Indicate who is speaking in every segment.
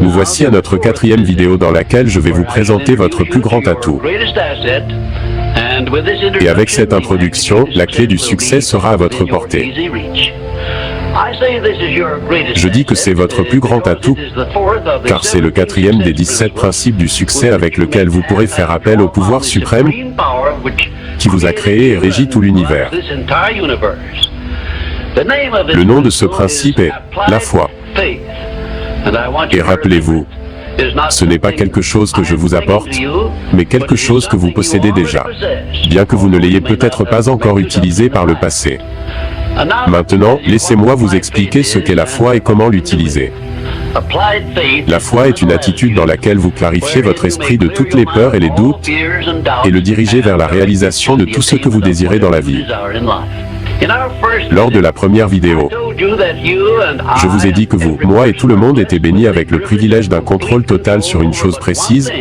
Speaker 1: Nous voici à notre 4e vidéo dans laquelle je vais vous présenter votre plus grand atout. Et avec cette introduction, la clé du succès sera à votre portée. Je dis que c'est votre plus grand atout, car c'est le 4e des 17 principes du succès avec lequel vous pourrez faire appel au pouvoir suprême qui vous a créé et régit tout l'univers. Le nom de ce principe est la foi. Et rappelez-vous, ce n'est pas quelque chose que je vous apporte, mais quelque chose que vous possédez déjà, bien que vous ne l'ayez peut-être pas encore utilisé par le passé. Maintenant, laissez-moi vous expliquer ce qu'est la foi et comment l'utiliser. La foi est une attitude dans laquelle vous clarifiez votre esprit de toutes les peurs et les doutes et le dirigez vers la réalisation de tout ce que vous désirez dans la vie. Lors de la première vidéo, je vous ai dit que vous, moi et tout le monde étaient bénis avec le privilège d'un contrôle total sur une chose précise,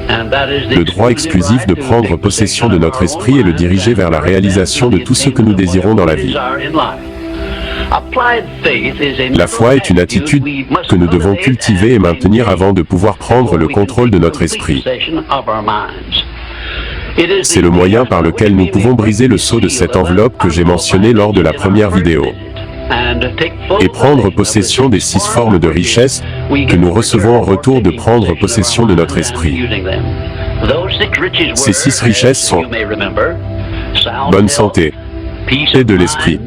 Speaker 1: le droit exclusif de prendre possession de notre esprit et le diriger vers la réalisation de tout ce que nous désirons dans la vie. La foi est une attitude que nous devons cultiver et maintenir avant de pouvoir prendre le contrôle de notre esprit. C'est le moyen par lequel nous pouvons briser le sceau de cette enveloppe que j'ai mentionné lors de la première vidéo et prendre possession des 6 formes de richesse que nous recevons en retour de prendre possession de notre esprit. Ces 6 richesses sont bonne santé, paix de l'esprit,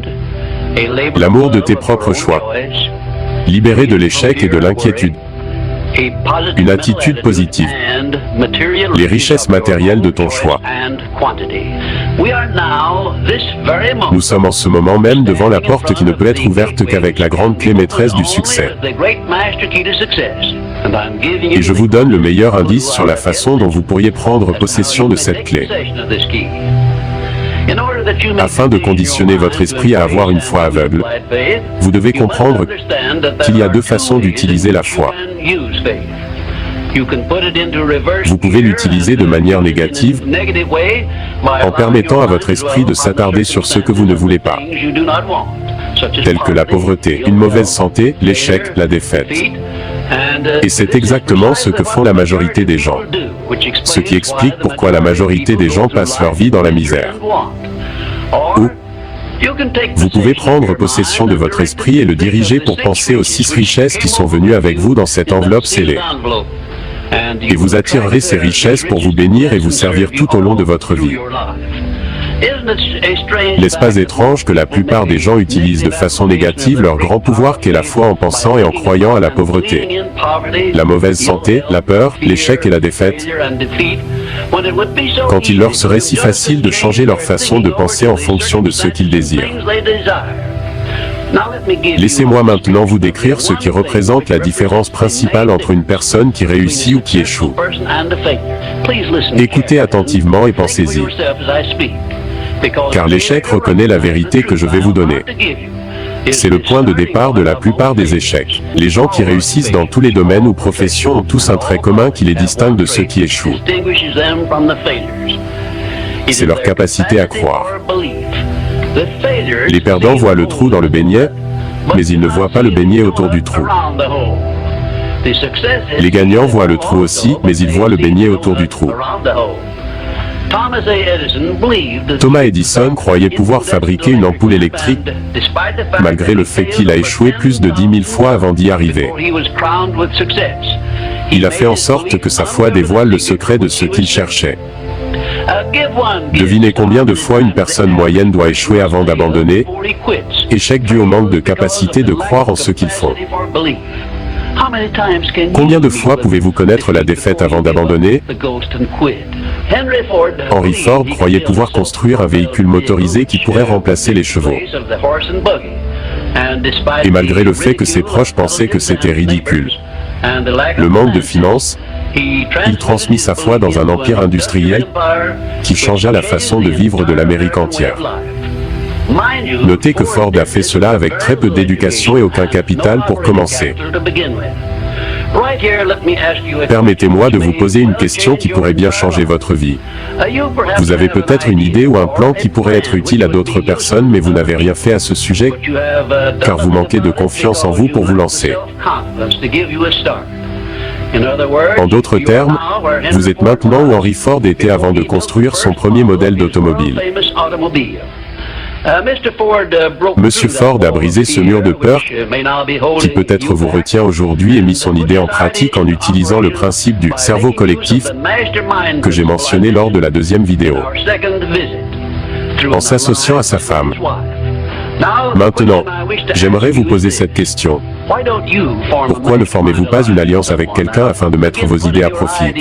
Speaker 1: l'amour de tes propres choix, libéré de l'échec et de l'inquiétude, une attitude positive, les richesses matérielles de ton choix. Nous sommes en ce moment même devant la porte qui ne peut être ouverte qu'avec la grande clé maîtresse du succès. Et je vous donne le meilleur indice sur la façon dont vous pourriez prendre possession de cette clé. Afin de conditionner votre esprit à avoir une foi aveugle, vous devez comprendre qu'il y a 2 façons d'utiliser la foi. Vous pouvez l'utiliser de manière négative, en permettant à votre esprit de s'attarder sur ce que vous ne voulez pas, tels que la pauvreté, une mauvaise santé, l'échec, la défaite. Et c'est exactement ce que font la majorité des gens. Ce qui explique pourquoi la majorité des gens passent leur vie dans la misère. Ou, vous pouvez prendre possession de votre esprit et le diriger pour penser aux 6 richesses qui sont venues avec vous dans cette enveloppe scellée. Et vous attirerez ces richesses pour vous bénir et vous servir tout au long de votre vie. N'est-ce pas étrange que la plupart des gens utilisent de façon négative leur grand pouvoir qu'est la foi en pensant et en croyant à la pauvreté, la mauvaise santé, la peur, l'échec et la défaite, quand il leur serait si facile de changer leur façon de penser en fonction de ce qu'ils désirent. Laissez-moi maintenant vous décrire ce qui représente la différence principale entre une personne qui réussit ou qui échoue. Écoutez attentivement et pensez-y. Car l'échec reconnaît la vérité que je vais vous donner. C'est le point de départ de la plupart des échecs. Les gens qui réussissent dans tous les domaines ou professions ont tous un trait commun qui les distingue de ceux qui échouent. C'est leur capacité à croire. Les perdants voient le trou dans le beignet, mais ils ne voient pas le beignet autour du trou. Les gagnants voient le trou aussi, mais ils voient le beignet autour du trou. Thomas Edison croyait pouvoir fabriquer une ampoule électrique, malgré le fait qu'il a échoué plus de 10 000 fois avant d'y arriver. Il a fait en sorte que sa foi dévoile le secret de ce qu'il cherchait. Devinez combien de fois une personne moyenne doit échouer avant d'abandonner. Échec dû au manque de capacité de croire en ce qu'ils font. Combien de fois pouvez-vous connaître la défaite avant d'abandonner? Henry Ford croyait pouvoir construire un véhicule motorisé qui pourrait remplacer les chevaux. Et malgré le fait que ses proches pensaient que c'était ridicule, le manque de finances, il transmit sa foi dans un empire industriel qui changea la façon de vivre de l'Amérique entière. Notez que Ford a fait cela avec très peu d'éducation et aucun capital pour commencer. Permettez-moi de vous poser une question qui pourrait bien changer votre vie. Vous avez peut-être une idée ou un plan qui pourrait être utile à d'autres personnes, mais vous n'avez rien fait à ce sujet, car vous manquez de confiance en vous pour vous lancer. En d'autres termes, vous êtes maintenant où Henry Ford était avant de construire son premier modèle d'automobile. Monsieur Ford a brisé ce mur de peur qui peut-être vous retient aujourd'hui et mis son idée en pratique en utilisant le principe du cerveau collectif que j'ai mentionné lors de la deuxième vidéo, en s'associant à sa femme. Maintenant, j'aimerais vous poser cette question. Pourquoi ne formez-vous pas une alliance avec quelqu'un afin de mettre vos idées à profit?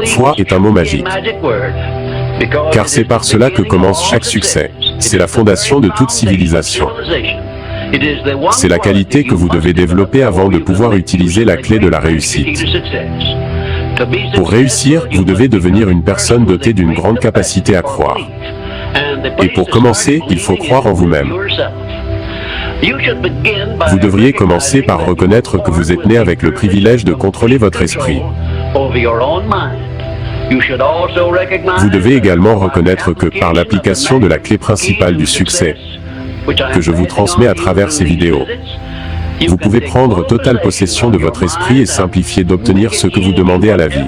Speaker 1: Foi est un mot magique. Car c'est par cela que commence chaque succès. C'est la fondation de toute civilisation. C'est la qualité que vous devez développer avant de pouvoir utiliser la clé de la réussite. Pour réussir, vous devez devenir une personne dotée d'une grande capacité à croire. Et pour commencer, il faut croire en vous-même. Vous devriez commencer par reconnaître que vous êtes né avec le privilège de contrôler votre esprit. Vous devez également reconnaître que, par l'application de la clé principale du succès, que je vous transmets à travers ces vidéos, vous pouvez prendre totale possession de votre esprit et simplifier d'obtenir ce que vous demandez à la vie.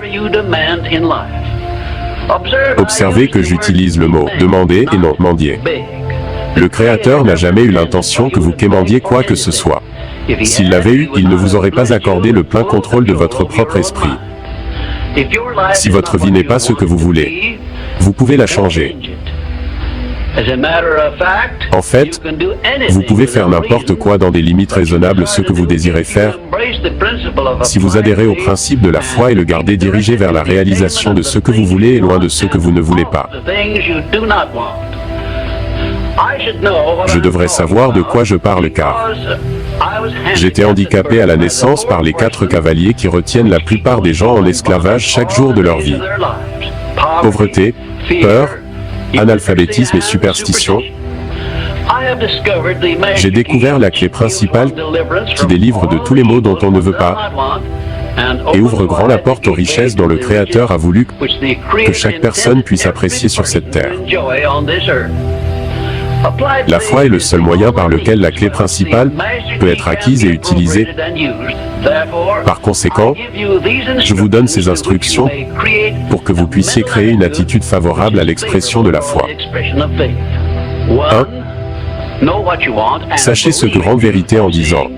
Speaker 1: Observez que j'utilise le mot « demander » et non « mendier ». Le Créateur n'a jamais eu l'intention que vous quémandiez quoi que ce soit. S'il l'avait eu, il ne vous aurait pas accordé le plein contrôle de votre propre esprit. Si votre vie n'est pas ce que vous voulez, vous pouvez la changer. En fait, vous pouvez faire n'importe quoi dans des limites raisonnables ce que vous désirez faire, si vous adhérez au principe de la foi et le gardez dirigé vers la réalisation de ce que vous voulez et loin de ce que vous ne voulez pas. Je devrais savoir de quoi je parle car j'étais handicapé à la naissance par les 4 cavaliers qui retiennent la plupart des gens en esclavage chaque jour de leur vie. Pauvreté, peur, analphabétisme et superstition. J'ai découvert la clé principale qui délivre de tous les maux dont on ne veut pas et ouvre grand la porte aux richesses dont le Créateur a voulu que chaque personne puisse apprécier sur cette terre. La foi est le seul moyen par lequel la clé principale peut être acquise et utilisée. Par conséquent, je vous donne ces instructions pour que vous puissiez créer une attitude favorable à l'expression de la foi. 1. Sachez ce que grande vérité en disant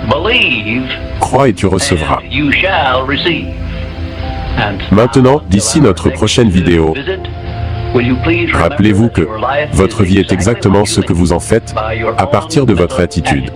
Speaker 1: « Crois et tu recevras ». Maintenant, d'ici notre prochaine vidéo, rappelez-vous que votre vie est exactement ce que vous en faites à partir de votre attitude.